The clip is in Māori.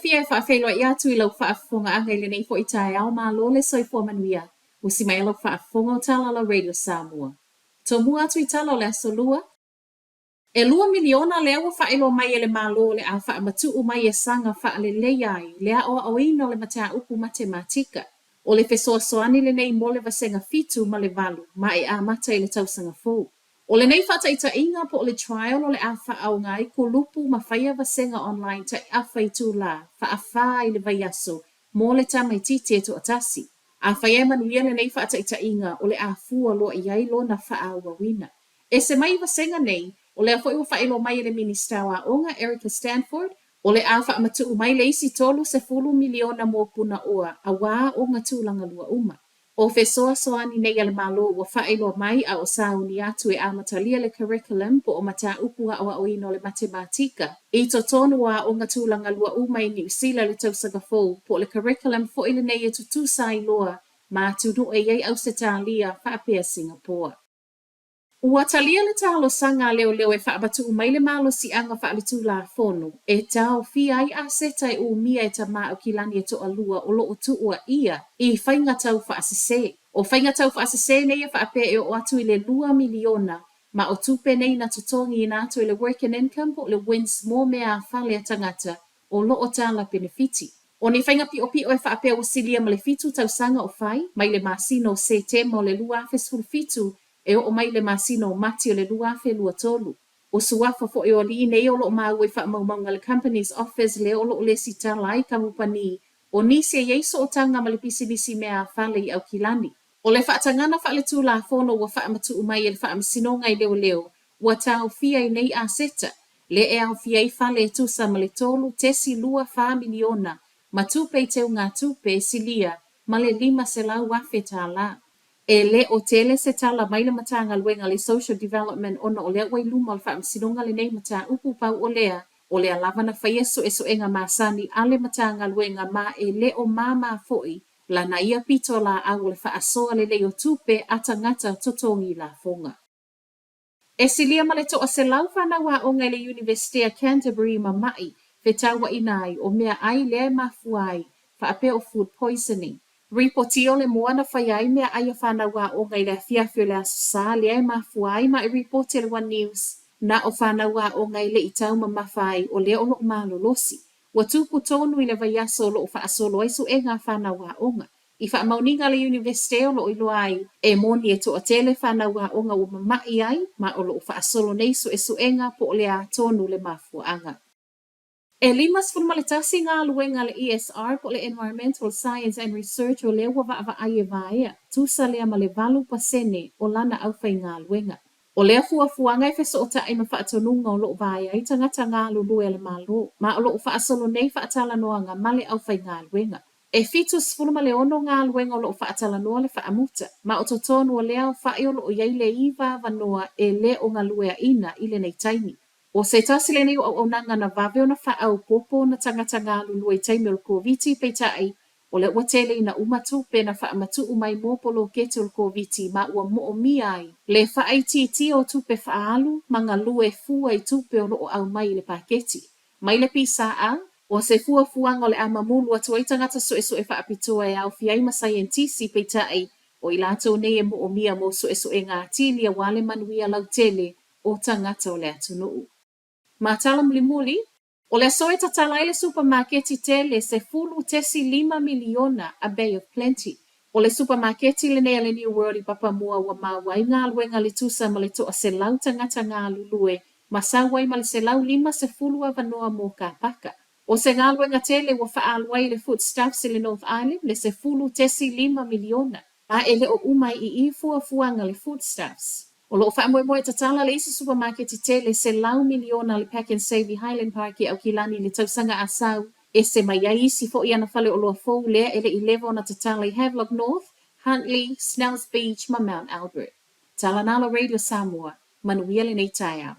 fia whaafelo ia tu I lau whaafonga angai le nei fo I tae au mā lo le soifua manuia. Usi mai lau whaafonga o tala la Radio Samoa. Tō mua atu I tala o le aso lua. E 2 miliona lea ua whaelo mai le malo le a whaamatu mai e sanga whaale leiai lea o awino le matea upu matematika. O le fesoasoani le nei mo le vasenga fitu ma le valu ma e a mata I le tausanga fōu. O le nei whata ita inga po o le trial o le a whaau ngai ko lupu ma whaia vasenga online ta a whaitu la whaafaa I le vaiaso mo le tamaititi e to atasi. A whaia manuia le nei whata ita inga o le a fua lo iai lo na whaau wawina. E se mai vasenga nei o le a fwoi whaelo mai le minister wa onga Erica Stanford o le a whaamatu mai le isi tolu se 10 miliona mo puna oa a wā o ngā tūlanga lua uma. O fesoa soani nei ale malo wa whaelo mai a o sauni atu e amatalia le curriculum po o mata upua o oino le matematika. I to tonu a o ngā tūlanga lua uma I New Zealand le tausaga fōu po le curriculum fo ile nei e tutu sai loa ma tunu e iei au se tālia whaapea Singapore. Ua talia le talo sanga leo leo e whaabatu umai le malo si anga whaalitu la fono. E tau fia ai a seta e umia e ta maa o kilani e to alua o lo o tu ua ia I whainga tau whaasise. O whainga tau whaasise nei e whaape e o atu I le 2 miliona ma o tupe nei na tutongi I nato I le work and income po le wins mo mea a whale a tangata o lo o tala benefiti. O ni whainga pi o e whaape o silia ma le fitu tau sanga o whai mai le masino se te mo le lua fesful fitu e o mai le masino mati o le luafe lua tolu. O suafa fo e o li nei o lo mau e wha maunga le company's office le o lo le sita lai kamupani. O nisi e yeiso o tanga ma le pisinisi mea whale I au kilani. O le whaatangana whaale tū la fono wa whaamatu umai e le whaamasino ngai leo leo. Ua tau fia I nei a seta. Le e au fia I whale e tusa ma le tolu tesi lua 4 miliona. Ma tupe I teu ngā tupe silia ma le 5 se lau wafe tā la. E le o tele se tala mai le matanga luenga le social development ono o lea wai luma o le whaamsinonga le nei mata upu pau o lea lava na whaieso e so enga masani ale matanga luenga ma e le o mama foi la na ia pito la au le whaasoa le leo tupe atangata totongi la fonga. E silia ma le to o se lau whanawa o ngai le University of Canterbury ma mai whetawa inai o mea ai le mafuai whaape o food poisoning. Reportio le moana whaiai mea aia whanawa o ngai le fiafio le asusa le ai mafuai ma I reporte le One News na o whanawa o ngai le itau ma mawhai o le ono malo losi. Wa tupu tonu I le vaiaso lo o whaasolo aisu e ngā whanawa o nga. I whaamauninga le Universite o lo ilo ai e moni e to a tele whanawa o nga o mamai ai ma o lo o whaasolo neisu e su enga po o le a tonu le mafuanga. E limas formaletasi ngā luenga le ESR po le Environmental Science and Research o le wa aie vaea, tusa lea ma le 8% o lana au whai ngā luenga. O lea fuafuanga e wheso o tae ma whaatonunga o loo vaea I tangata ngā lulu e le malo, ma o loo whaasolo nei whaatala noa ngā male au whai ngā luenga. E fitus fulma le ono ngā luenga o loo whaatala noa le whaamuta, ma o totonu o lea o whae o loo iei le iwa vanoa e le o ngā luea ina I le nei taimi. O se tasile nei o nanga na vave o na whaau popo na tangata ngā lulu e taimi o COVID peitai o le watele na umatu pe na whaamatu umai mōpolo kete o COVID ma ua mo mia ai. Le whaaititi o tupe whaalu manga lue fua I tupe o loo au mai le paketi. Mai le pisa a, o se fuanga o le amamulu atu ai tangata so e whaapitoa e au fiai ma scientisi peitai o ilato nei e mo mia mo so e ngā tilia wale manuia lau tele o tangata o le atunuu. Ma tala muli, o le soe tatala le supermarketi tele se 15 miliona a Bay of Plenty. O le supermarketi le nea le New World I papamua wa mawai ngā luenga le tusa ma le toa se lau tangata ngā lulue, ma sawai ma le se lau 50 vanoa mō ka paka. O se ngā luenga tele wa whaaluai le foodstuffs le North Island le se 15 miliona, a ele o umai I fuanga le foodstuffs. O loo whaamoe tatala le isi supermarket I tele se lau miliona le Pack and Save I Highland Park I au kilani le tausanga asau e se mai isi fo I ana whale o loa fōu lea ele I levo na tatala I Havelock North, Huntley, Snells Beach ma Mount Albert. Tala nala Radio Samoa, manuia le nei tai au.